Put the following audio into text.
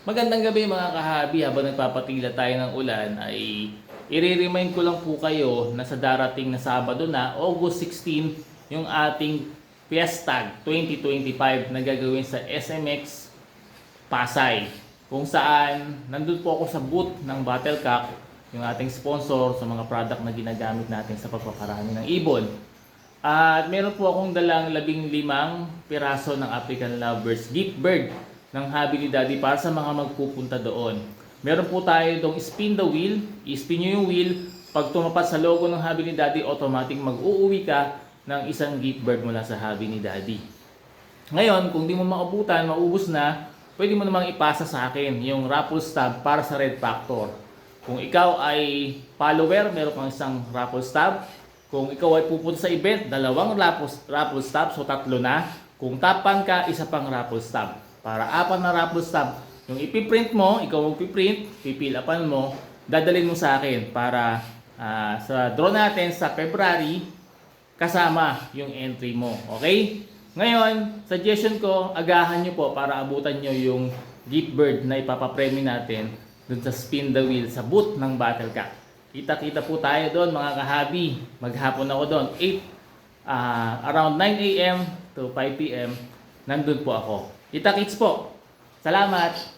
Magandang gabi mga kahabi. Habang nagpapatila tayo ng ulan ay i-remind ko lang po kayo na sa darating na Sabado na, August 16, yung ating Fiestag 2025 na gagawin sa SMX Pasay. Kung saan nandun po ako sa booth ng Battlecock, yung ating sponsor sa mga product na ginagamit natin sa pagpaparami ng ibon. At meron po akong dalang 15 piraso ng African Lovebirds gift bird ng hobby ni Daddy para sa mga magpupunta doon. Meron po tayo dong spin the wheel. I-spin nyo yung wheel. Pag tumapat sa logo ng hobby ni Daddy, automatic mag-uuwi ka ng isang gift bird mula sa hobby ni Daddy. Ngayon, kung di mo maabutan, maubos na, pwede mo namang ipasa sa akin yung raffle stub para sa Red Factor. Kung ikaw ay follower, meron kang isang raffle stub. Kung ikaw ay pupunta sa event, 2 raffle stub, so 3 na. Kung tapan ka, isa pang raffle stub. Para 4 na raffle stub. Yung ipiprint mo, ikaw magpiprint, pipilapan mo, dadalhin mo sa akin para sa draw natin sa February, kasama yung entry mo. Okay? Ngayon, suggestion ko, agahan nyo po para abutan nyo yung gift bird na ipapapremyo natin dun sa spin the wheel sa booth ng Battlecock. Kita-kita po tayo doon mga kahabi. Maghapon ako doon. Around 9 a.m. to 5 p.m. Nandun po ako. Kita-kits po. Salamat!